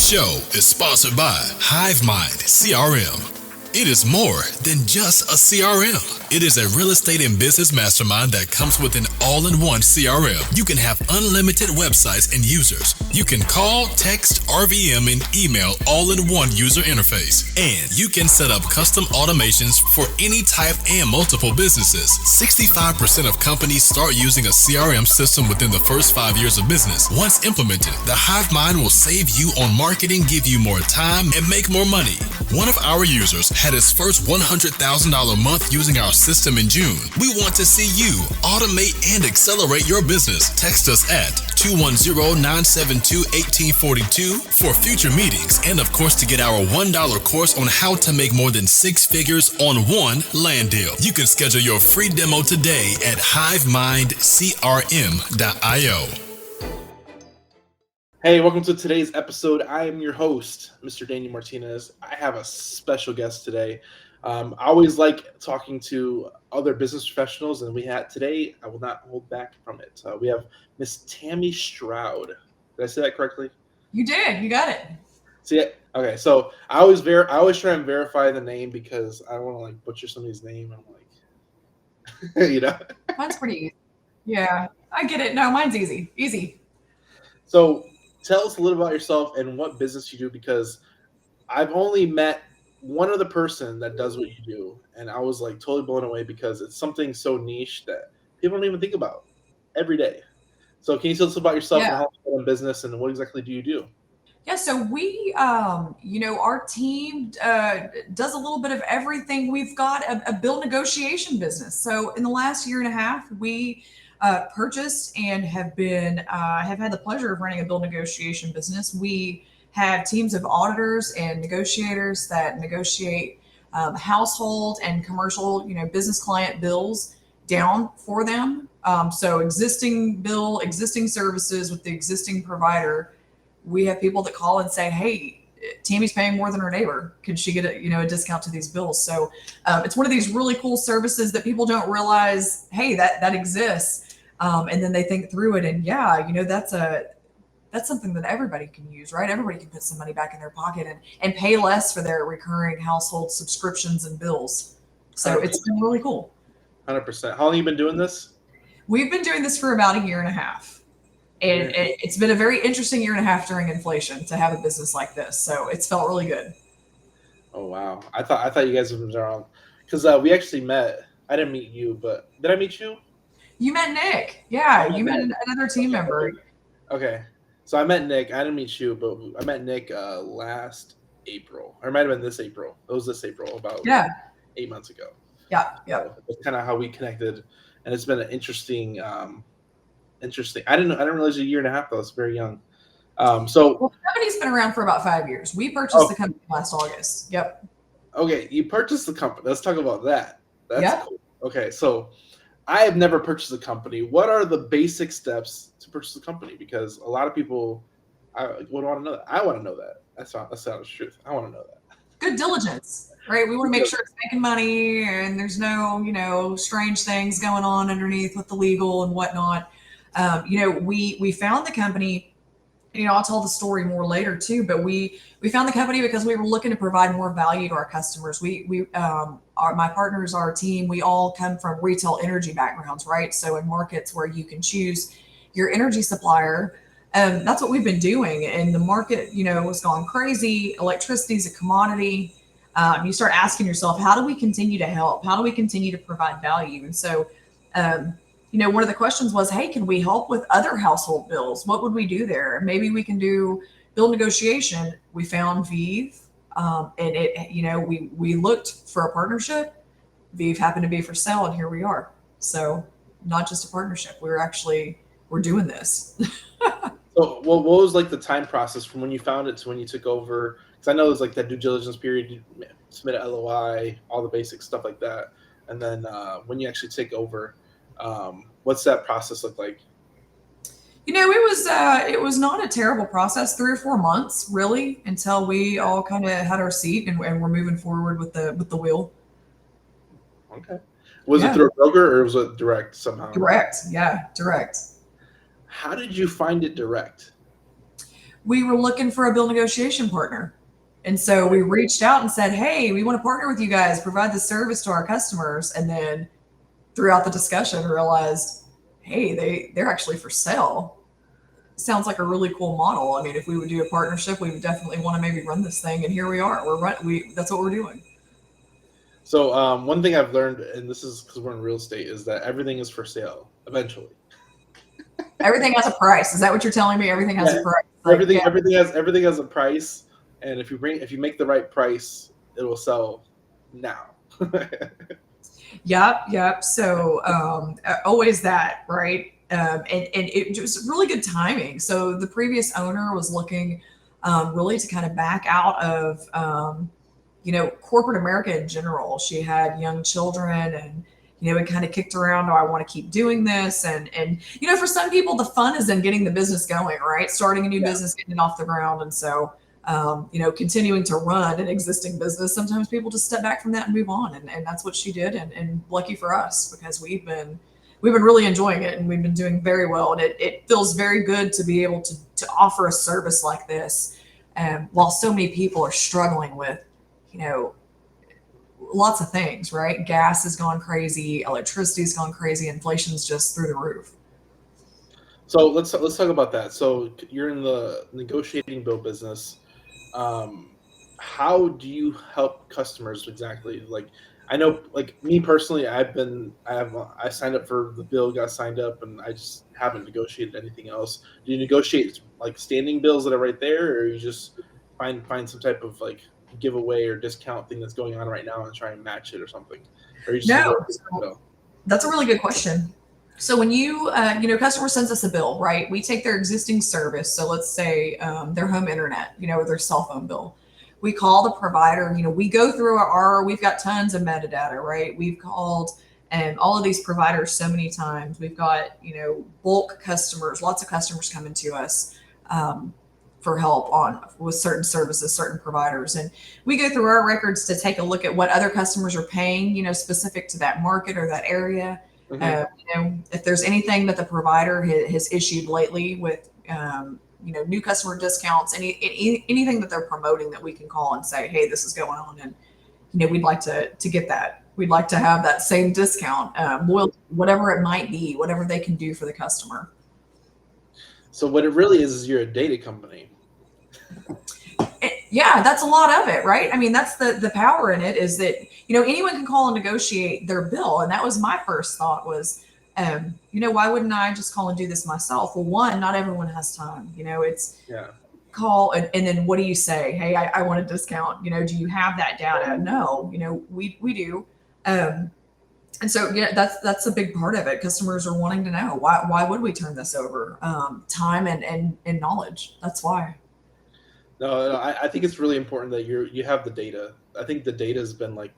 show is sponsored by HiveMind CRM. It is more than just a CRM. It is a real estate and business mastermind that comes with an all-in-one CRM. You can have unlimited websites and users. You can call, text, RVM, and email all in one user interface. And you can set up custom automations for any type and multiple businesses. 65% of companies start using a CRM system within the first 5 years of business. Once implemented, the HiveMind will save you on marketing, give you more time, and make more money. One of our users had his first $100,000 month using our system in June. We want to see you automate and accelerate your business. Text us at 210-972-1842 for future meetings, and of course to get our $1 course on how to make more than 6 figures on one land deal. You can schedule your free demo today at hivemindcrm.io. Hey, welcome to today's episode. I am your host, Mr. Daniel Martinez. I have a special guest today. I always like talking to other business professionals, and today, I will not hold back from it. We have Miss Tammy Stroud. Did I say that correctly? You did. You got it. See it? Okay. So I always try and verify the name because I don't want to butcher somebody's name. I'm Mine's pretty easy. Yeah, I get it. No, mine's easy. Easy. So tell us a little about yourself and what business you do, because I've only met one other person that does what you do, and I was totally blown away because it's something so niche that people don't even think about every day. So can you tell us about yourself and how you run business and what exactly do you do? Yeah, so we, our team does a little bit of everything. We've got a bill negotiation business. So in the last year and a half, we purchased and have had the pleasure of running a bill negotiation business. We have teams of auditors and negotiators that negotiate household and commercial, business client bills down for them. So existing services with the existing provider. We have people that call and say, "Hey, Tammy's paying more than her neighbor. Could she get a discount to these bills?" So it's one of these really cool services that people don't realize, hey, that exists. And then they think through it, and that's something that everybody can use, right? Everybody can put some money back in their pocket and pay less for their recurring household subscriptions and bills. So 100%. It's been really cool. 100%. How long have you been doing this? We've been doing this for about a year and a half. And it's been a very interesting year and a half during inflation to have a business like this. So it's felt really good. Oh, wow. I thought you guys have been around because we actually met. I didn't meet you, but did I meet you? You met Nick. Yeah, you met another team member. Okay. So I met Nick. I didn't meet you, but I met Nick last April. Or it might have been this April. It was this April, about 8 months ago. Yeah. That's kind of how we connected. And it's been an interesting. I didn't realize a year and a half though. It's very young. The company's been around for about 5 years. We purchased the company last August. Yep. Okay, you purchased the company. Let's talk about that. That's cool. Okay, so I have never purchased a company. What are the basic steps to purchase a company? Because a lot of people would want to know that. I want to know that. That's not the truth. I want to know that. Good diligence, right? We want to make sure it's making money and there's no, strange things going on underneath with the legal and whatnot. We found the company, I'll tell the story more later too, but we found the company because we were looking to provide more value to our customers. My partners, our team, we all come from retail energy backgrounds, right? So in markets where you can choose your energy supplier, that's what we've been doing. And the market, has gone crazy. Electricity is a commodity. You start asking yourself, how do we continue to help? How do we continue to provide value? And so, one of the questions was, hey, can we help with other household bills? What would we do there? Maybe we can do bill negotiation. We found Vive, and we looked for a partnership. Vive happened to be for sale, and here we are. So not just a partnership. We're doing this. So what was the time process from when you found it to when you took over? Because I know there's that due diligence period, you submit an LOI, all the basic stuff like that. And then when you actually take over, what's that process look like? It was not a terrible process. 3 or 4 months really until we all kind of had our seat and we're moving forward with the wheel. Okay. Was it through a broker or was it direct somehow? Direct. Yeah. Direct. How did you find it direct? we were looking for a bill negotiation partner. And so we reached out and said, hey, we want to partner with you guys, provide this service to our customers. And then throughout the discussion, realized, hey, they're actually for sale. Sounds like a really cool model. I mean, if we would do a partnership, we would definitely want to maybe run this thing. And here we are. That's what we're doing. So one thing I've learned, and this is because we're in real estate, is that everything is for sale eventually. Everything has a price. Is that what you're telling me? Everything has a price. Like, everything has a price, and if you make the right price, it will sell now. Yep. So always that, right? And it was really good timing. So the previous owner was looking really to kind of back out of corporate America in general. She had young children, and it kind of kicked around, I want to keep doing this. And for some people, the fun is in getting the business going, right? Starting a new business, getting it off the ground. And so, continuing to run an existing business, sometimes people just step back from that and move on. And that's what she did. And lucky for us, because we've been really enjoying it, and we've been doing very well. And it feels very good to be able to offer a service like this. While so many people are struggling with, lots of things, right? Gas has gone crazy, electricity's gone crazy, inflation's just through the roof. So let's talk about that. So you're in the negotiating bill business. How do you help customers exactly? Like, I know, like me personally, I signed up for the bill, got signed up, and I just haven't negotiated anything else. Do you negotiate like standing bills that are right there, or you just find some type of like giveaway or discount thing that's going on right now and try and match it or something? Or you just That's a really good question. So when customer sends us a bill, right? We take their existing service. So let's say their home internet, or their cell phone bill. We call the provider. We go through we've got tons of metadata, right? We've called all of these providers so many times. We've got bulk customers, lots of customers coming to us for help with certain services, certain providers. And we go through our records to take a look at what other customers are paying, specific to that market or that area. Mm-hmm. If there's anything that the provider has issued lately with, new customer discounts, anything that they're promoting that we can call and say, hey, this is going on. And, we'd like to get that. We'd like to have that same discount, loyalty, whatever it might be, whatever they can do for the customer. So what it really is you're a data company. Yeah, that's a lot of it, right? I mean, that's the power in it, is that, anyone can call and negotiate their bill. And that was my first thought was, why wouldn't I just call and do this myself? Well, one, not everyone has time. It's call and then what do you say? Hey, I want a discount. Do you have that data? No, we do. And so, that's a big part of it. Customers are wanting to know why would we turn this over? Time and knowledge. That's why. No, I think it's really important that you have the data. I think the data has been like,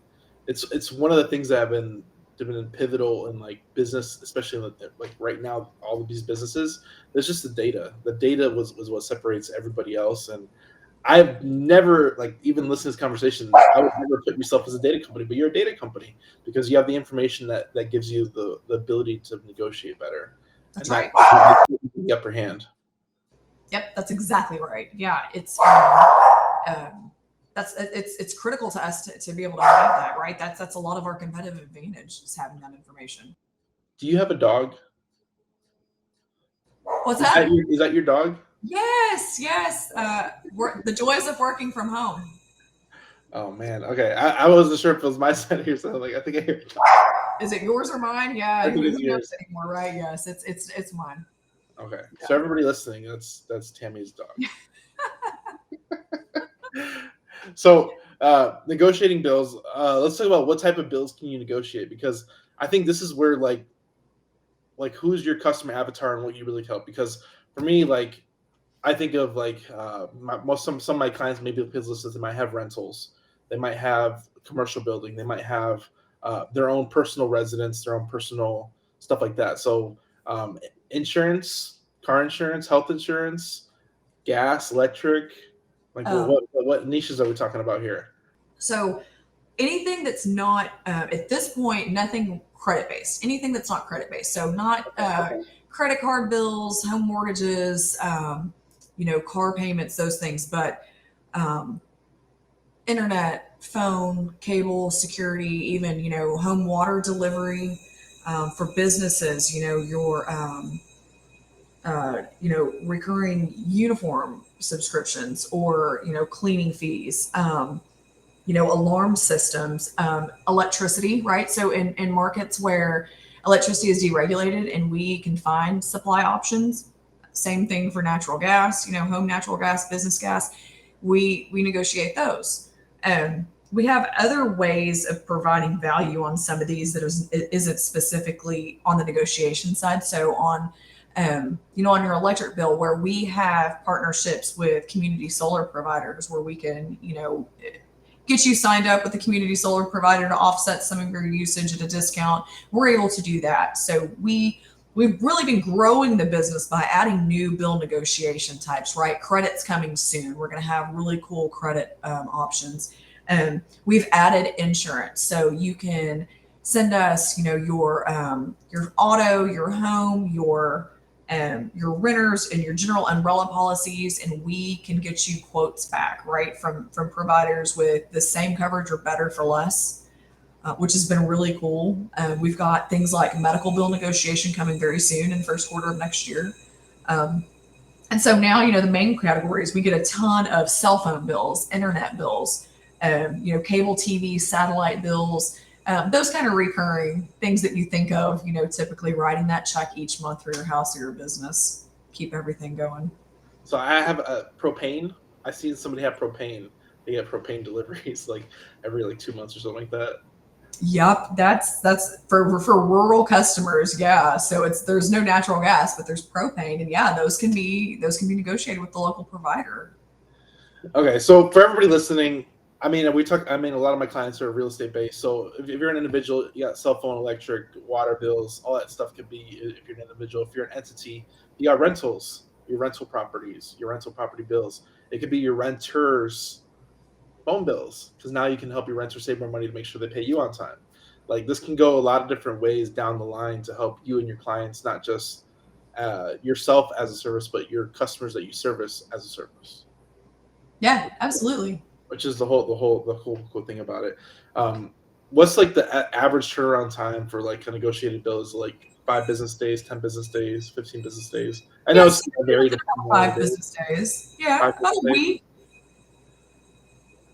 it's one of the things that have been pivotal in like business, especially like right now, all of these businesses. There's just the data. The data was what separates everybody else. And I've never, like, even listening to this conversation, I would never put yourself as a data company, but you're a data company because you have the information that gives you the ability to negotiate better. That's and right. The upper hand. Yep, that's exactly right. Yeah, it's critical to us to be able to have that, right? That's a lot of our competitive advantage, is having that information. Do you have a dog? What's that? Is that your dog? Yes. The joys of working from home. Oh man, okay. I wasn't sure if it was my side here, so I think I hear it. Is it yours or mine? Yeah, I think it's yours anymore, right? Yes, it's mine. Okay, yeah. So everybody listening, that's Tammy's dog. So negotiating bills. Let's talk about what type of bills can you negotiate, because I think this is where like who's your customer avatar and what you really help. Because for me, like I think of like some of my clients, maybe the businesses, they might have rentals, they might have commercial building, they might have their own personal residence, their own personal stuff like that. So insurance, car insurance, health insurance, gas, electric. Like what niches are we talking about here? So anything that's not at this point, nothing credit based. Anything that's not credit based. So not credit card bills, home mortgages, car payments, those things. But um, internet, phone, cable, security, even, home water delivery for businesses, recurring uniform subscriptions or, cleaning fees, alarm systems, electricity, right? So in markets where electricity is deregulated and we can find supply options, same thing for natural gas, home natural gas, business gas, we negotiate those. We have other ways of providing value on some of these that isn't specifically on the negotiation side. So on your electric bill, where we have partnerships with community solar providers, where we can, get you signed up with the community solar provider to offset some of your usage at a discount. We're able to do that. So we've really been growing the business by adding new bill negotiation types, right? Credit's coming soon. We're going to have really cool credit options. We've added insurance, so you can send us, your auto, your home, your renters and your general umbrella policies, and we can get you quotes back, right, from providers with the same coverage or better for less, which has been really cool. We've got things like medical bill negotiation coming very soon in the first quarter of next year. And so now, the main categories, we get a ton of cell phone bills, internet bills, cable TV, satellite bills, those kind of recurring things that you think of, typically writing that check each month for your house or your business, keep everything going. So I have a propane. I seen somebody have propane. They get propane deliveries like every 2 months or something like that. Yep, that's for rural customers. Yeah, so there's no natural gas, but there's propane, and yeah, those can be negotiated with the local provider. Okay, so for everybody listening, a lot of my clients are real estate based. So if you're an individual, you got cell phone, electric, water bills, all that stuff could be. If you're an individual, if you're an entity, you got rentals, your rental properties, your rental property bills. It could be your renters' phone bills, because now you can help your renter save more money to make sure they pay you on time. Like, this can go a lot of different ways down the line to help you and your clients, not just yourself as a service, but your customers that you service as a service. Yeah, absolutely. Which is the whole cool thing about it. What's like the average turnaround time for like a negotiated bill? Is like 5 business days, 10 business days, 15 business days? I know it's varied. 5 business days. Yeah, about a week.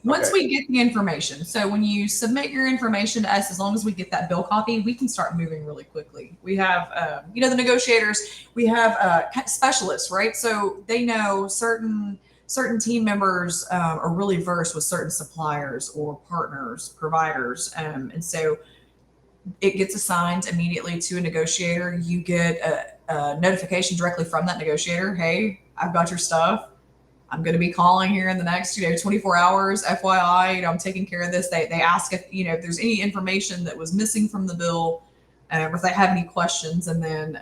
Once we get the information. So when you submit your information to us, as long as we get that bill copy, we can start moving really quickly. We have, the negotiators, we have specialists, right? So they know certain team members are really versed with certain suppliers or partners, providers. And so it gets assigned immediately to a negotiator. You get a notification directly from that negotiator. Hey, I've got your stuff. I'm going to be calling here in the next, 24 hours. FYI, I'm taking care of this. They ask if, if there's any information that was missing from the bill, or if they have any questions, and then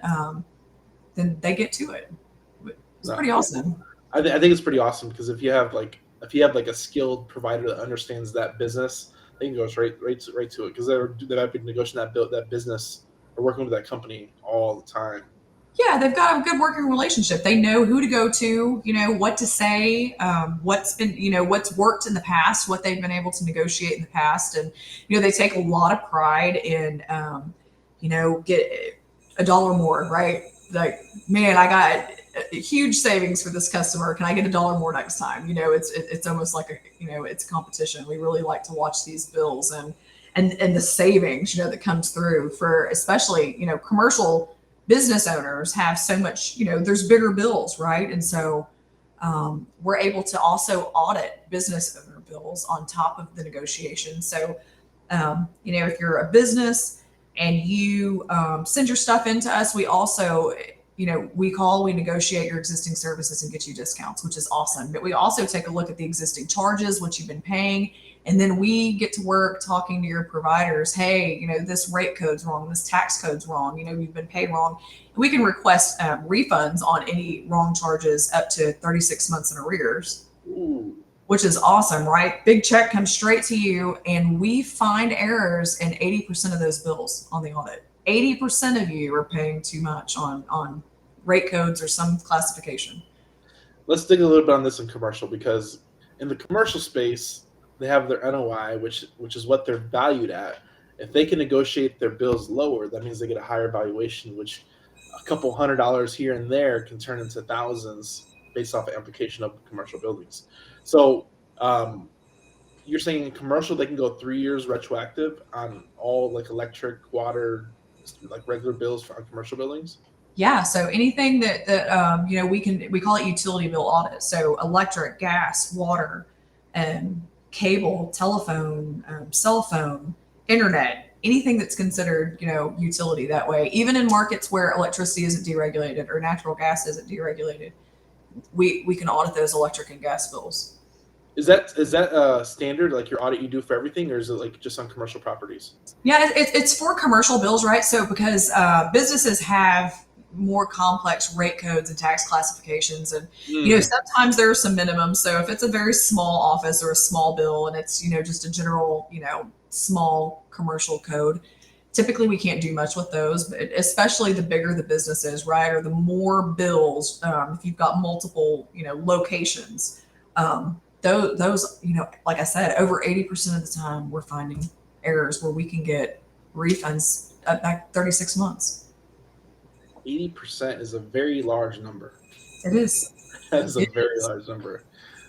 they get to it. It's pretty awesome. I think it's pretty awesome, because if you have like a skilled provider that understands that business, they can go right to it, because they've been negotiating that business or working with that company all the time. Yeah, they've got a good working relationship. They know who to go to, what to say, what's been, what's worked in the past, what they've been able to negotiate in the past. And, they take a lot of pride in, get $1 more, right? Like, man, I got a huge savings for this customer. Can I get $1 more next time? It's almost like it's competition. We really like to watch these bills and the savings, that comes through for, especially, commercial business owners have so much, there's bigger bills, right? And so we're able to also audit business owner bills on top of the negotiation. So, if you're a business and you send your stuff into us, we also, we negotiate your existing services and get you discounts, which is awesome. But we also take a look at the existing charges, what you've been paying. And then we get to work talking to your providers. Hey, this rate code's wrong. This tax code's wrong. You've been paid wrong. We can request refunds on any wrong charges up to 36 months in arrears. Ooh. Which is awesome, right? Big check comes straight to you, and we find errors in 80% of those bills on the audit. 80% of you are paying too much on rate codes or some classification. let's dig a little bit on this in commercial, because in the commercial space, they have their NOI, which is what they're valued at. If they can negotiate their bills lower, that means they get a higher valuation, which a couple $100 here and there can turn into thousands based off the application of commercial buildings. So you're saying in commercial they can go 3 years retroactive on all like electric, water, like regular bills for on commercial buildings? Yeah, so anything that we call it utility bill audit. So electric, gas, water, cable, telephone, cell phone, internet, anything that's considered utility that way. Even in markets where electricity isn't deregulated or natural gas isn't deregulated, we can audit those electric and gas bills. Is that standard, like your audit you do for everything, or is it like just on commercial properties? Yeah, it's for commercial bills, right? So because businesses have more complex rate codes and tax classifications, and sometimes there are some minimums. So if it's a very small office or a small bill and it's just a general small commercial code, typically we can't do much with those. But especially the bigger the business is, right, or the more bills, if you've got multiple locations, those like I said, over 80% of the time we're finding errors where we can get refunds back 36 months. 80% is a very large number. It is. That is a very large number.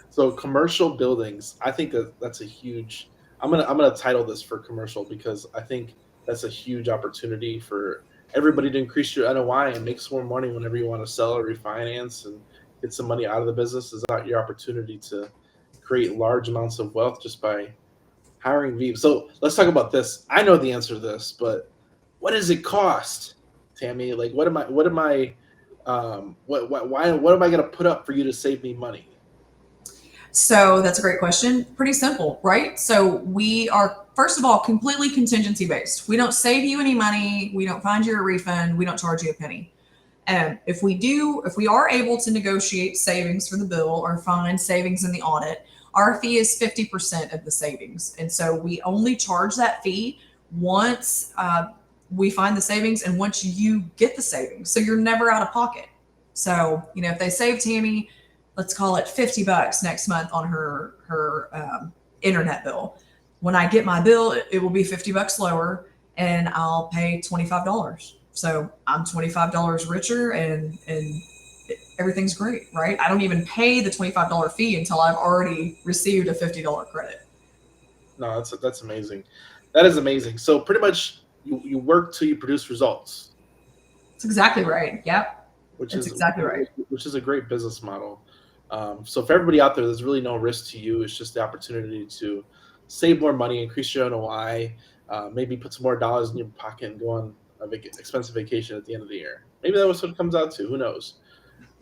So commercial buildings, I think that's a huge. I'm gonna title this for commercial, because I think that's a huge opportunity for everybody to increase your NOI and make some more money whenever you want to sell or refinance and get some money out of the business. Is not your opportunity to create large amounts of wealth just by hiring VPs. So let's talk about this. I know the answer to this, but what does it cost, Tammy? Like, what am I going to put up for you to save me money? So that's a great question. Pretty simple, right? So we are, first of all, completely contingency based. We don't save you any money. We don't find you a refund. We don't charge you a penny. And if we are able to negotiate savings for the bill or find savings in the audit, our fee is 50% of the savings. And so we only charge that fee once we find the savings and once you get the savings. So you're never out of pocket. So, if they save Tammy, let's call it $50 next month on her internet bill. When I get my bill, it will be $50 lower and I'll pay $25. So I'm $25 richer and everything's great, right? I don't even pay the $25 fee until I've already received a $50 credit. No, that's amazing. That is amazing. So pretty much you work till you produce results. That's exactly right. Yep. That's exactly right. Which is a great business model. So for everybody out there, there's really no risk to you. It's just the opportunity to save more money, increase your NOI, maybe put some more dollars in your pocket and go on an expensive vacation at the end of the year. Maybe that was what it comes out to. Who knows?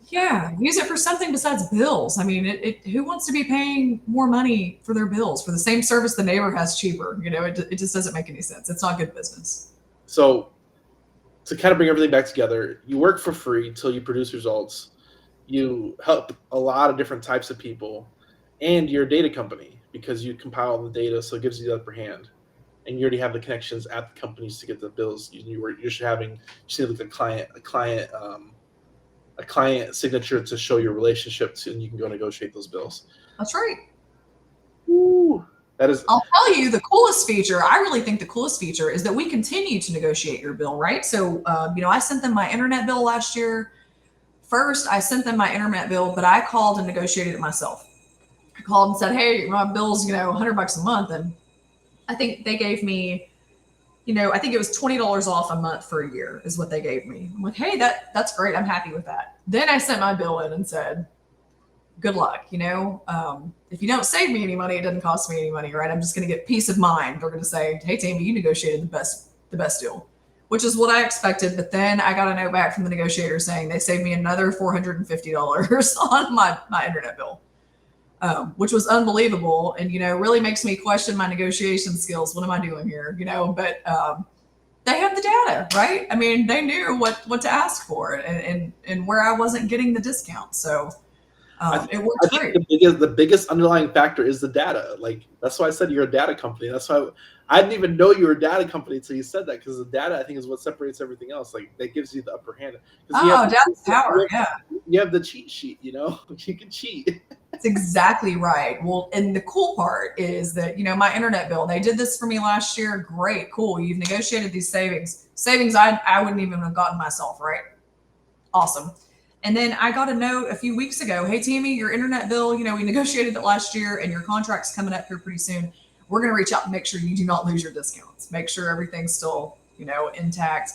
Yeah, use it for something besides bills. I mean, who wants to be paying more money for their bills for the same service the neighbor has cheaper? It just doesn't make any sense. It's not good business. So to kind of bring everything back together, you work for free till you produce results. You help a lot of different types of people, and you're a data company because you compile the data, so it gives you the upper hand. And you already have the connections at the companies to get the bills. You're like a client signature to show your relationship to, and you can go negotiate those bills. That's right. Ooh, that is. I'll tell you the coolest feature. I really think the coolest feature is that we continue to negotiate your bill, right? So, I sent them my internet bill last year. First, I sent them my internet bill, but I called and negotiated it myself. I called and said, "Hey, my bill's $100 a month," and I think they gave me, I think it was $20 off a month for a year is what they gave me. I'm like, hey, that's great. I'm happy with that. Then I sent my bill in and said, good luck. If you don't save me any money, it doesn't cost me any money, right? I'm just going to get peace of mind. They're going to say, hey, Tammy, you negotiated the best deal, which is what I expected. But then I got a note back from the negotiator saying they saved me another $450 on my internet bill. Which was unbelievable and, really makes me question my negotiation skills. What am I doing here? But they have the data, right? I mean, they knew what to ask for and where I wasn't getting the discount. So it worked great. The biggest underlying factor is the data. Like, that's why I said you're a data company. That's why I didn't even know you were a data company until you said that, because the data, I think, is what separates everything else. Like, that gives you the upper hand. Because Oh, data's power. Yeah. You have the cheat sheet, you can cheat. That's exactly right. Well, and the cool part is that, my internet bill, they did this for me last year. Great, cool. You've negotiated these savings I wouldn't even have gotten myself, right? Awesome. And then I got a note a few weeks ago. Hey, Tammy, your internet bill, we negotiated it last year and your contract's coming up here pretty soon. We're going to reach out and make sure you do not lose your discounts. Make sure everything's still, intact,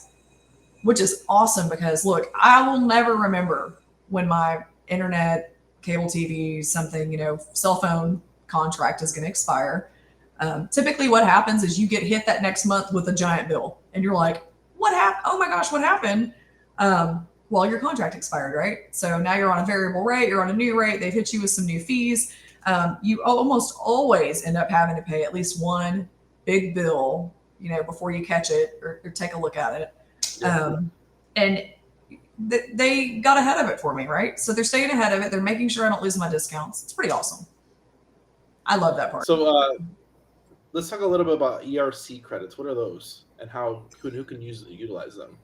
which is awesome because, look, I will never remember when my internet, cable TV, something, cell phone contract is going to expire. Typically what happens is you get hit that next month with a giant bill and you're like, what happened? Oh my gosh, what happened? Well, your contract expired, right? So now you're on a variable rate, you're on a new rate, they've hit you with some new fees. You almost always end up having to pay at least one big bill, before you catch it or take a look at it. And they got ahead of it for me, right? So they're staying ahead of it. They're making sure I don't lose my discounts. It's pretty awesome. I love that part. So let's talk a little bit about ERC credits. What are those, and who can utilize them?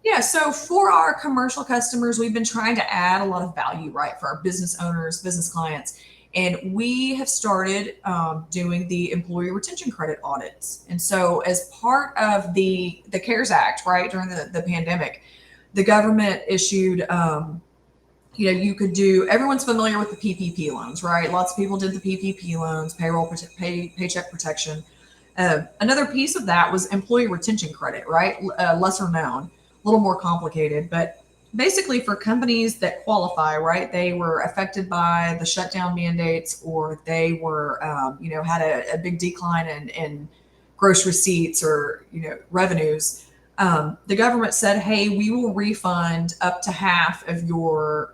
Yeah, so for our commercial customers, we've been trying to add a lot of value, right, for our business owners, business clients. And we have started doing the employee retention credit audits. And so as part of the CARES Act, right, during the pandemic, the government issued, you could do, everyone's familiar with the PPP loans, right? Lots of people did the PPP loans, paycheck protection. Another piece of that was employee retention credit, right? Lesser known, a little more complicated, but basically for companies that qualify, right? They were affected by the shutdown mandates, or they were, had a big decline in gross receipts or, revenues. The government said, hey, we will refund up to half of your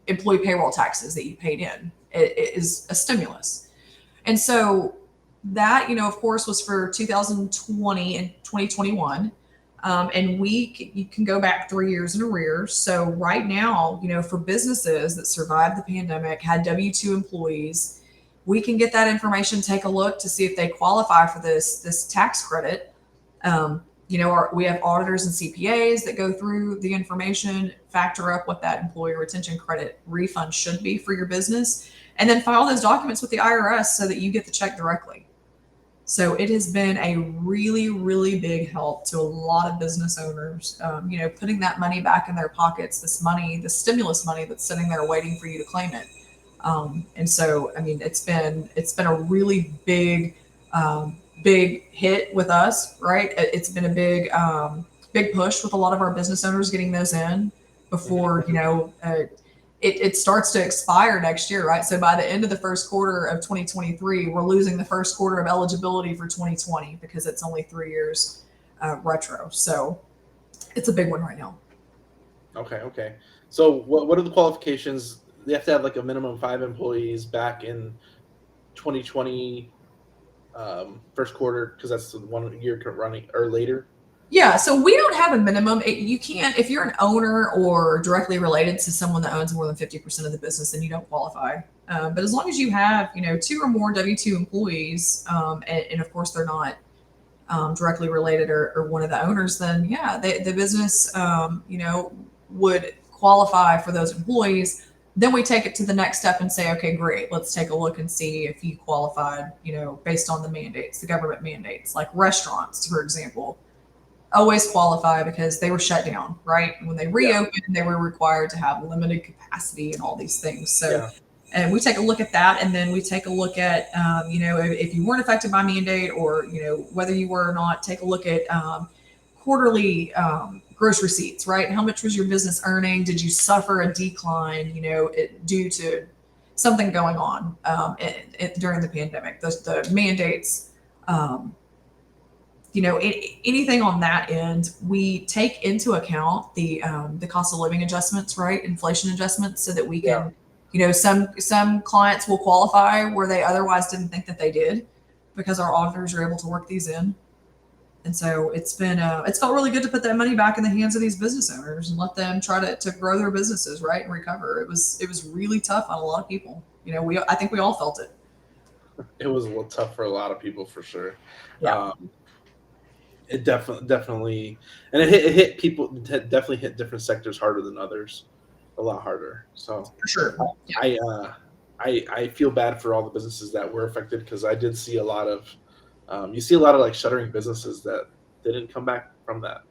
employee payroll taxes that you paid in. It is a stimulus. And so that, of course, was for 2020 and 2021. And you can go back 3 years in arrears. So right now, for businesses that survived the pandemic, had W-2 employees, we can get that information, take a look to see if they qualify for this tax credit. We have auditors and CPAs that go through the information, factor up what that employee retention credit refund should be for your business, and then file those documents with the IRS so that you get the check directly. So it has been a really, really big help to a lot of business owners, putting that money back in their pockets, the stimulus money that's sitting there waiting for you to claim it. And so, it's been a really big hit with us, right? It's been a big push with a lot of our business owners getting those in before, it starts to expire next year, right? So by the end of the first quarter of 2023, we're losing the first quarter of eligibility for 2020 because it's only 3 years retro. So it's a big one right now. Okay. So what are the qualifications? They have to have like a minimum 5 employees back in 2020 first quarter, because that's the 1 year running or later. Yeah, so we don't have a minimum. You can't, if you're an owner or directly related to someone that owns more than 50% of the business, then you don't qualify. But as long as you have, 2 or more W-2 employees, and of course they're not directly related or one of the owners, then yeah, the business, would qualify for those employees. Then we take it to the next step and say, okay, great, let's take a look and see if you qualified, based on the mandates, the government mandates, like restaurants, for example. Always qualify because they were shut down, right? When they reopened, they were required to have limited capacity and all these things. So, and we take a look at that, and then we take a look at, if you weren't affected by mandate, or whether you were or not, take a look at quarterly gross receipts, right? How much was your business earning? Did you suffer a decline, due to something going on during the pandemic? The mandates. Anything on that end, we take into account the cost of living adjustments, right? Inflation adjustments, so that we can, some clients will qualify where they otherwise didn't think that they did, because our auditors are able to work these in. And so it's felt really good to put that money back in the hands of these business owners and let them try to grow their businesses, right, and recover. It was really tough on a lot of people. I think we all felt it. It was a little tough for a lot of people for sure. Yeah, It definitely, and it hit people. It definitely hit different sectors harder than others, a lot harder. So for sure. Yeah. I feel bad for all the businesses that were affected because I did see a lot of, you see a lot of like shuttering businesses that didn't come back from that.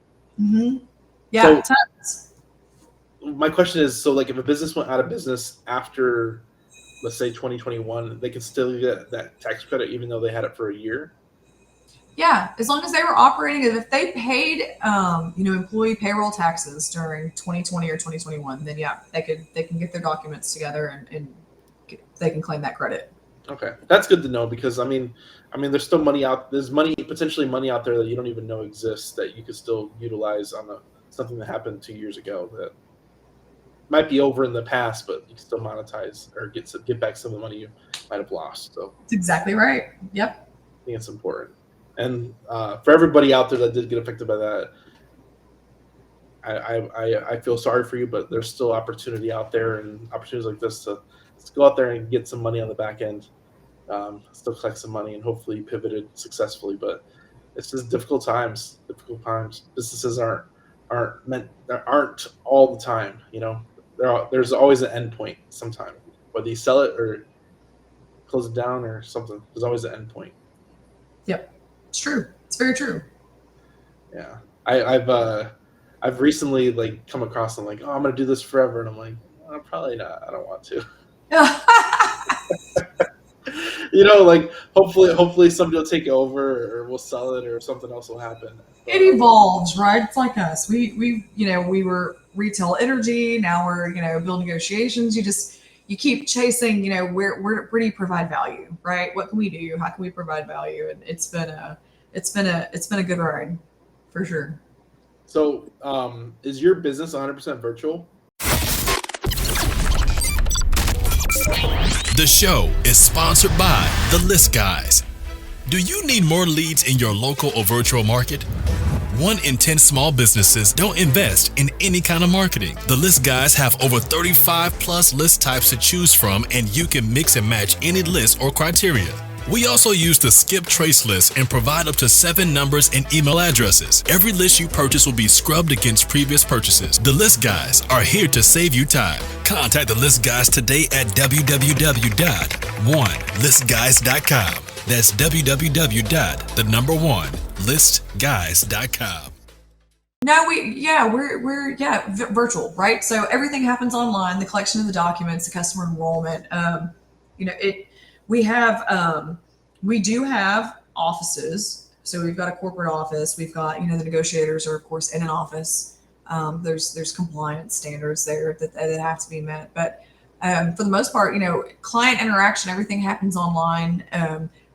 Yeah, So tons. my question is, so like if a business went out of business after, let's say 2021, they can still get that tax credit even though they had it for a year. Yeah, as long as they were operating, if they paid, employee payroll taxes during 2020 or 2021, then yeah, they can get their documents together and they can claim that credit. Okay, that's good to know because there's still money out. There's money potentially money out there that you don't even know exists that you could still utilize on something that happened 2 years ago that might be over in the past, but you can still monetize or get back some of the money you might have lost. So That's exactly right. Yep. I think it's important. And for everybody out there that did get affected by that, I feel sorry for you, but there's still opportunity out there and opportunities like this to go out there and get some money on the back end. Still collect some money and hopefully pivoted successfully. But it's just difficult times. Difficult times. Businesses aren't all the time. There's always an end point. Sometime, whether you sell it or close it down or something, there's always an end point. Yep. It's true. It's very true. Yeah, I've recently like come across them like, oh, I'm gonna do this forever, and I'm like, probably not. I don't want to. Like hopefully somebody will take it over or we'll sell it or something else will happen. But, it evolves, right? It's like us. We were retail energy. Now we're, build negotiations. You keep chasing, where do you provide value, right? What can we do? How can we provide value? And it's been a good ride for sure. So, is your business 100% virtual? The show is sponsored by The List Guys. Do you need more leads in your local or virtual market? 1 in 10 small businesses don't invest in any kind of marketing. The List Guys have over 35 plus list types to choose from, and you can mix and match any list or criteria. We also use the skip trace list and provide up to 7 numbers and email addresses. Every list you purchase will be scrubbed against previous purchases. The List Guys are here to save you time. Contact the List Guys today at www.1listguys.com. That's www.1listguys.com. No, we're virtual, right? So everything happens online. The collection of the documents, the customer enrollment. We do have offices. So we've got a corporate office. We've got, the negotiators are of course in an office. There's compliance standards there that have to be met. But for the most part, client interaction, everything happens online.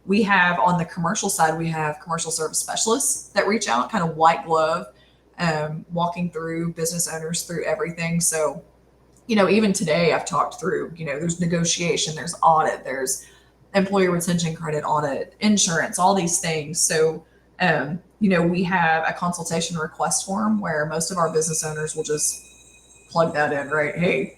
We have on the commercial side, we have commercial service specialists that reach out, kind of white glove, walking through business owners through everything. So, even today I've talked through, there's negotiation, there's audit, there's employee retention credit audit, insurance, all these things. So, we have a consultation request form where most of our business owners will just plug that in, right? Hey,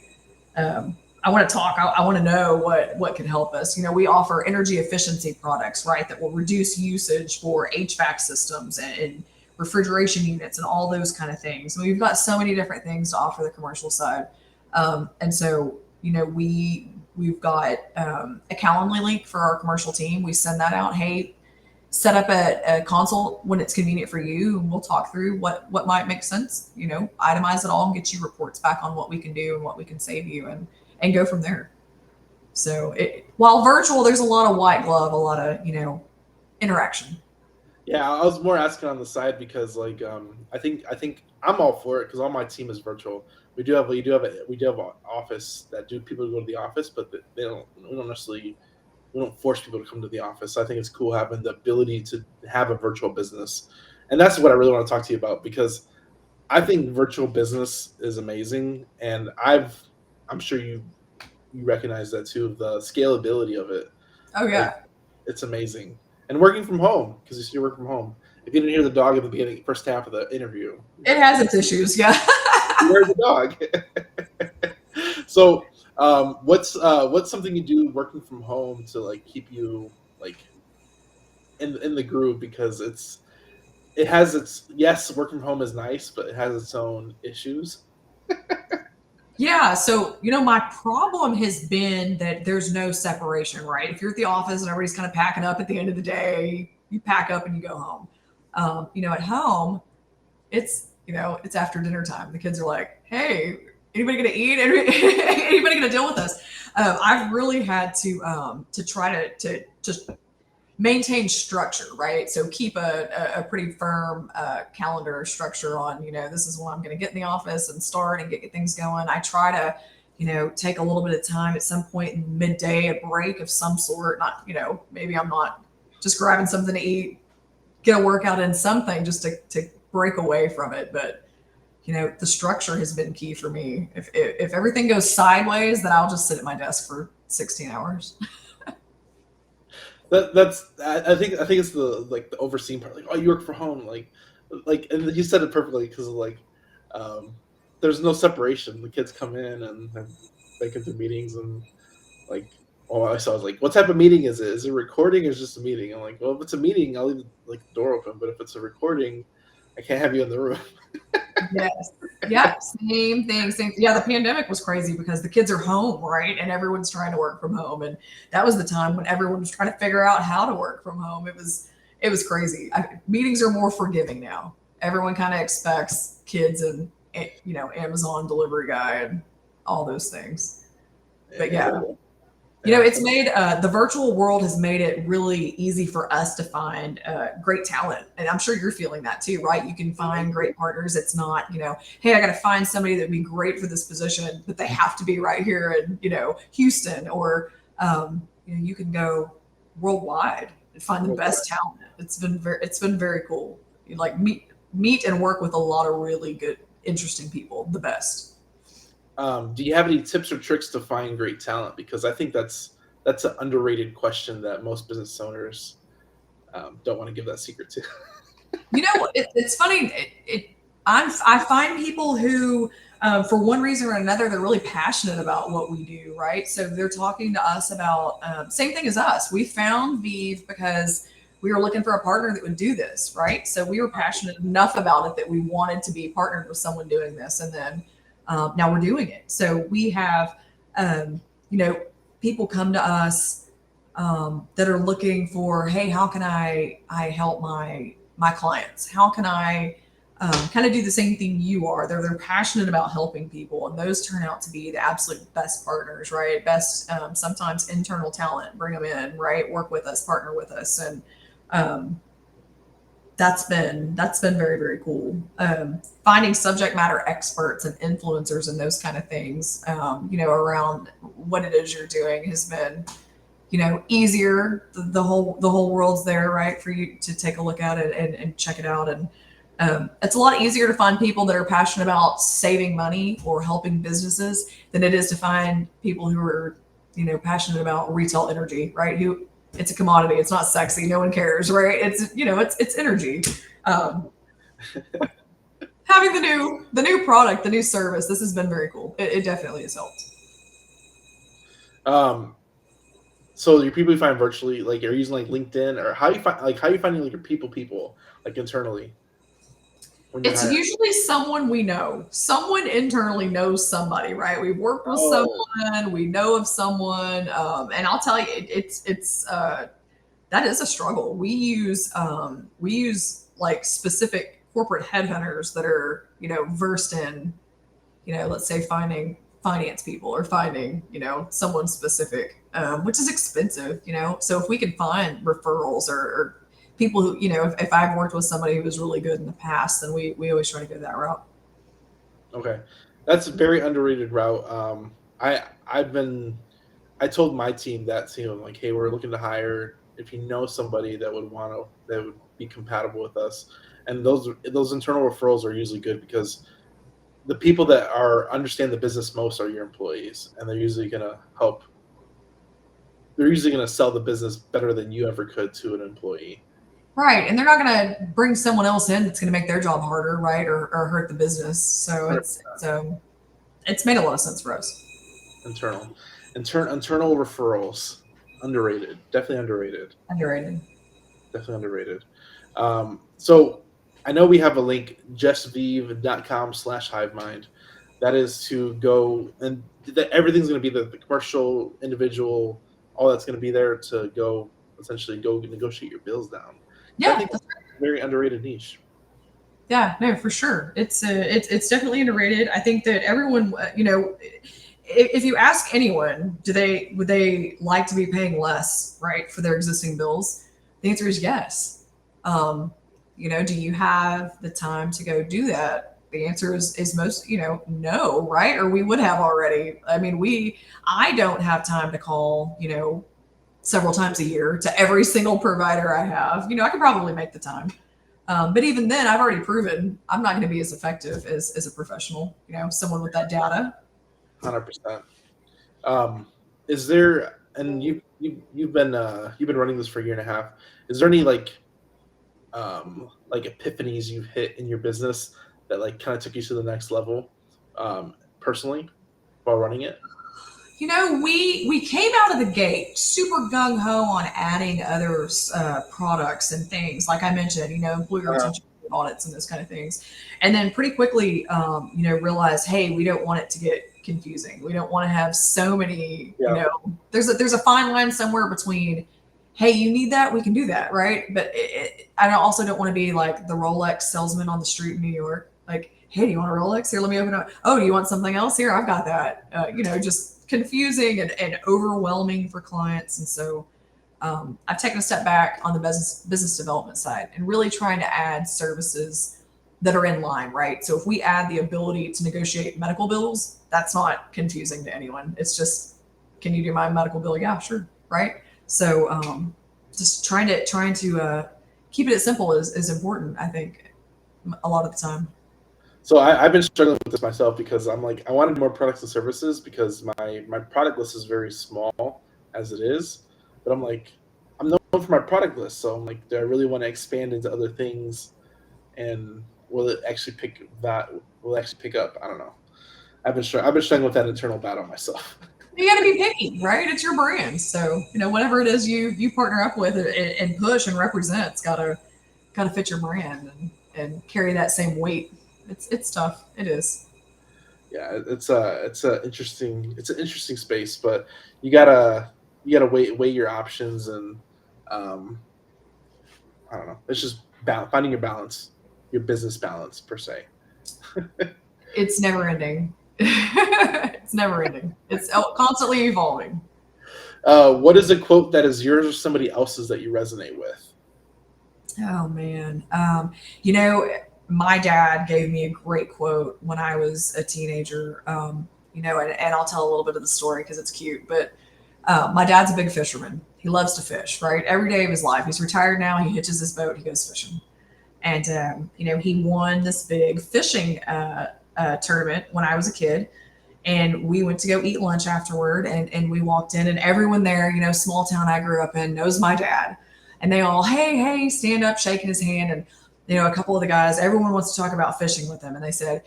I want to talk. I want to know what can help us. We offer energy efficiency products, right, that will reduce usage for HVAC systems and refrigeration units and all those kind of things. And we've got so many different things to offer the commercial side. And so, we've got a Calendly link for our commercial team. We send that out. Hey, set up a consult when it's convenient for you, and we'll talk through what might make sense. Itemize it all and get you reports back on what we can do and what we can save you, and go from there. So while virtual, there's a lot of white glove, a lot of interaction. Yeah, I was more asking on the side because I think I'm all for it because all my team is virtual. We do have an office that people go to the office, but we don't force people to come to the office. So I think it's cool having the ability to have a virtual business, and that's what I really want to talk to you about because I think virtual business is amazing, and I'm sure you recognize that too, the scalability of it. Oh yeah, it's amazing. And working from home, because you still work from home. If you didn't hear the dog at the beginning, first half of the interview, it has its issues. Yeah. You heard the dog. So, what's something you do working from home to keep you like in the groove, because it has its, yes, work from home is nice, but it has its own issues. Yeah. So, my problem has been that there's no separation, right? If you're at the office and everybody's kind of packing up at the end of the day, you pack up and you go home. At home, it's after dinner time. The kids are like, hey, anybody gonna eat? Anybody gonna deal with us? I've really had to try to just maintain structure, right? So keep a pretty firm calendar structure on, this is when I'm going to get in the office and start and get things going. I try to, take a little bit of time at some point in midday, a break of some sort. Not, maybe I'm not just grabbing something to eat, get a workout in, something just to break away from it. But the structure has been key for me. If everything goes sideways, then I'll just sit at my desk for 16 hours. I think it's the overseeing part. Like, oh, you work from home, and you said it perfectly, because um, there's no separation. The kids come in and they get the meetings, and like, oh, I was like, what type of meeting is it? Is it recording or is it just a meeting? I'm like, well, if it's a meeting, I'll leave the door open, but if it's a recording, I can't have you in the room. Yes. Yeah. Same thing. Same. Yeah. The pandemic was crazy because the kids are home, right? And everyone's trying to work from home. And that was the time when everyone was trying to figure out how to work from home. It was crazy. Meetings are more forgiving now. Everyone kind of expects kids and, Amazon delivery guy and all those things. But yeah, it's made the virtual world has made it really easy for us to find great talent, and I'm sure you're feeling that too, right? You can find great partners. It's not, hey, I got to find somebody that'd be great for this position, but they have to be right here in, Houston, or you can go worldwide and find the best talent. It's been very cool. You like meet and work with a lot of really good, interesting people. The best. Do you have any tips or tricks to find great talent? Because I think that's an underrated question that most business owners don't want to give that secret to. It's funny. I find people who, for one reason or another, they're really passionate about what we do, right? So they're talking to us about same thing as us. We found Vive because we were looking for a partner that would do this, right? So we were passionate enough about it that we wanted to be partnered with someone doing this, and then now we're doing it. So we have, people come to us that are looking for, hey, how can I help my clients? How can I kind of do the same thing you are? They're passionate about helping people, and those turn out to be the absolute best partners, right? Best sometimes internal talent, bring them in, right? Work with us, partner with us, and that's been very, very cool. Finding subject matter experts and influencers and those kind of things, around what it is you're doing has been, easier. The whole world's there, right, for you to take a look at it and check it out. And it's a lot easier to find people that are passionate about saving money or helping businesses than it is to find people who are, passionate about retail energy, right? It's a commodity. It's not sexy. No one cares, right? It's energy. Having the new product, the new service, this has been very cool. It definitely has helped. So your people you find virtually, like, you're using like LinkedIn, or how you finding like your people like internally? It's usually someone we know. Someone internally knows somebody, right? We've worked with someone, we know of someone, and I'll tell you, it's that is a struggle. We use like specific corporate headhunters that are, versed in, let's say finding finance people or finding, someone specific, which is expensive, So if we can find referrals or people who, if I've worked with somebody who was really good in the past, then we always try to go that route. Okay, that's a very underrated route. I told my team that too. I'm like, hey, we're looking to hire. If you know somebody that would be compatible with us, and those internal referrals are usually good, because the people that understand the business most are your employees, and they're usually going to help. They're usually going to sell the business better than you ever could to an employee. Right. And they're not going to bring someone else in that's going to make their job harder, right? Or hurt the business. So it's made a lot of sense for us. Internal referrals. Underrated. Definitely underrated. Underrated. Definitely underrated. So I know we have a link, justvive.com/hivemind. That is to go and everything's going to be the commercial, individual, all that's going to be there to go essentially go negotiate your bills down. I Yeah, think it's a very underrated niche. yeah, no, for sure. It's definitely underrated. I think that everyone, if you ask anyone, would they like to be paying less, right, for their existing bills? The answer is yes. Um, do you have the time to go do that? The answer is most, no, right? Or we would have already. I mean, I don't have time to call, several times a year to every single provider I have. I could probably make the time. But even then, I've already proven I'm not going to be as effective as a professional, someone with that data. 100%. Is there, and you've been running this for a year and a half. Is there any like epiphanies you've hit in your business that like kind of took you to the next level, personally, while running it? We came out of the gate super gung ho on adding other products and things, like I mentioned, employer Uh, retention audits and those kind of things, and then pretty quickly, realized, hey, we don't want it to get confusing. We don't want to have so many. yeah, There's a fine line somewhere between, hey, you need that, we can do that, right? But I also don't want to be like the Rolex salesman on the street in New York, like, hey, do you want a Rolex? Here, let me open it. Oh, do you want something else? Here, I've got that. Just confusing and overwhelming for clients. And so I've taken a step back on the business development side and really trying to add services that are in line, right? So if we add the ability to negotiate medical bills, that's not confusing to anyone. It's just, can you do my medical bill? Yeah, sure, right? So just trying to keep it as simple is important, I think, a lot of the time. so I've been struggling with this myself because I'm like I wanted more products and services because my product list is very small as it is, but I'm like I'm known for my product list, so I'm like, do I really want to expand into other things, and will it actually pick that? Will it actually pick up? I don't know. I've been struggling with that internal battle myself. You got to be picky, right? It's your brand, so whatever it is you partner up with and push and represent, it's gotta fit your brand and carry that same weight. It's tough. It is. Yeah, it's an interesting space, but you gotta weigh your options, and um, I don't know. It's just finding your balance, your business balance per se. It's never ending. It's never ending. It's constantly evolving. What is a quote that is yours or somebody else's that you resonate with? Oh man. My dad gave me a great quote when I was a teenager. And I'll tell a little bit of the story because it's cute. But my dad's a big fisherman. He loves to fish, right? Every day of his life. He's retired now. He hitches his boat. He goes fishing. And he won this big fishing tournament when I was a kid. And we went to go eat lunch afterward, and we walked in, and everyone there, small town I grew up in, knows my dad. And they all, hey, stand up, shaking his hand. And, a couple of the guys, everyone wants to talk about fishing with him. And they said,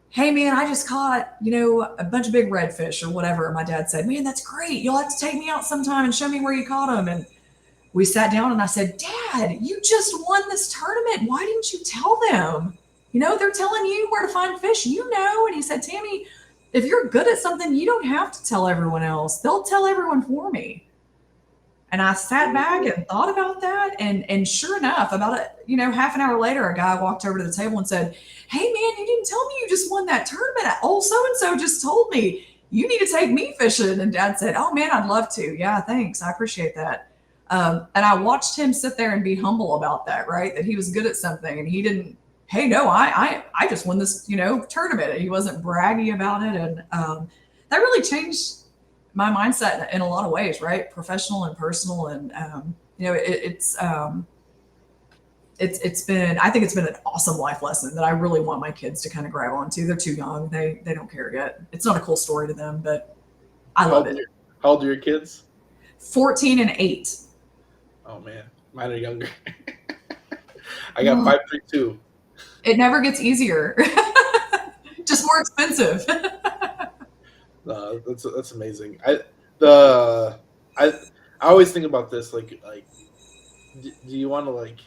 hey, man, I just caught, a bunch of big redfish or whatever. And my dad said, man, that's great. You'll have to take me out sometime and show me where you caught them. And we sat down and I said, Dad, you just won this tournament. Why didn't you tell them? They're telling you where to find fish. And he said, Tammy, if you're good at something, you don't have to tell everyone else. They'll tell everyone for me. And I sat back and thought about that. And sure enough, about half an hour later, a guy walked over to the table and said, hey, man, you didn't tell me you just won that tournament. Old so-and-so just told me you need to take me fishing. And Dad said, oh, man, I'd love to. Yeah, thanks. I appreciate that. And I watched him sit there and be humble about that, right? That he was good at something and he didn't, hey, no, I just won this, tournament. He wasn't braggy about it. And that really changed my mindset in a lot of ways, right? Professional and personal. And, it's been, I think it's been an awesome life lesson that I really want my kids to kind of grab onto. They're too young. They don't care yet. It's not a cool story to them, but I love it. How old are your kids? 14 and 8. Oh man, mine are younger. I got 5, 3, 2. It never gets easier. Just more expensive. That's amazing. I I always think about this, like, do you want to like,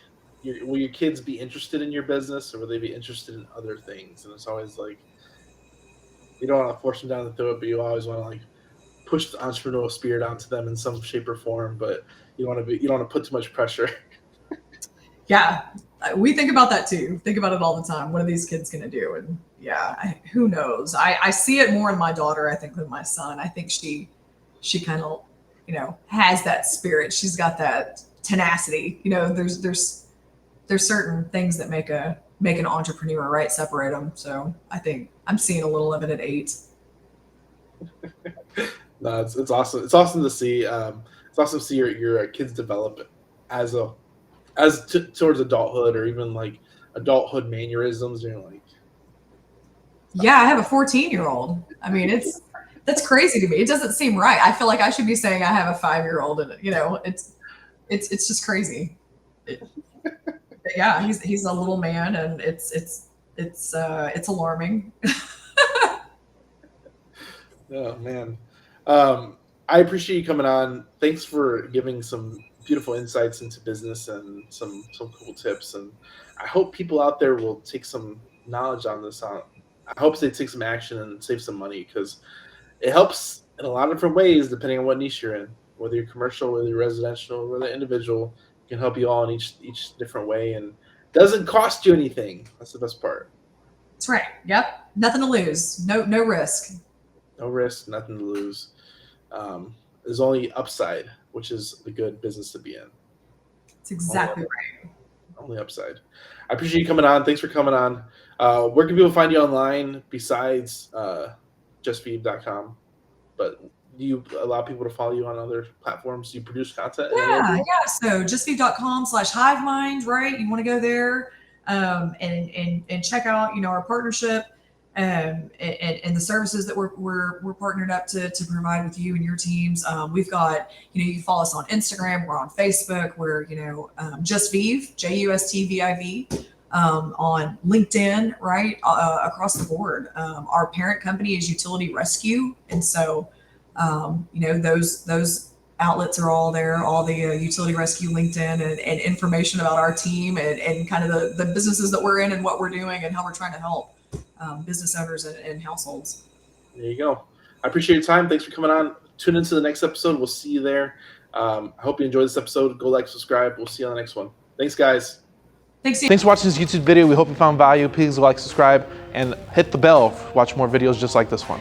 will your kids be interested in your business, or will they be interested in other things? And it's always like, you don't want to force them down the throat, but you always want to like push the entrepreneurial spirit onto them in some shape or form. But you don't want to put too much pressure. Yeah, we think about that too. Think about it all the time. What are these kids going to do? And yeah, who knows? I see it more in my daughter, I think, than my son. I think she kind of, has that spirit. She's got that tenacity. There's certain things that make an entrepreneur, right? Separate them. So I think I'm seeing a little of it at 8. No, it's awesome. It's awesome to see. It's awesome to see your kids develop towards adulthood, or even like adulthood mannerisms. Like, yeah, I have a 14-year-old. I mean, that's crazy to me. It doesn't seem right. I feel like I should be saying I have a 5-year-old, and it's just crazy. Yeah, he's a little man, and it's alarming. Oh man, I appreciate you coming on. Thanks for giving some beautiful insights into business and some cool tips. And I hope people out there will take some knowledge on this. I hope they take some action and save some money, because it helps in a lot of different ways depending on what niche you're in. Whether you're commercial, whether you're residential, whether individual, it can help you all in each different way, and doesn't cost you anything. That's the best part. That's right. Yep. Nothing to lose. No risk. No risk, nothing to lose. There's only upside, which is the good business to be in. That's exactly right. Only upside. I appreciate you coming on. Thanks for coming on. Where can people find you online besides justvive.com? But do you allow people to follow you on other platforms? Do you produce content? Yeah. So justvive.com/hivemind, right? You want to go there and check out, our partnership. And the services that we're partnered up to provide with you and your teams. We've got, you can follow us on Instagram. We're on Facebook. We're, Just Vive, JUSTVIV, on LinkedIn, right? Across the board. Our parent company is Utility Rescue. And so, those outlets are all there, all the Utility Rescue LinkedIn and information about our team and kind of the businesses that we're in and what we're doing and how we're trying to help business owners and households. There you go. I appreciate your time. Thanks for coming on. Tune into the next episode. We'll see you there. I hope you enjoyed this episode. Go like, subscribe. We'll see you on the next one. Thanks, guys. Thanks for watching this YouTube video. We hope you found value. Please like, subscribe, and hit the bell. Watch more videos just like this one.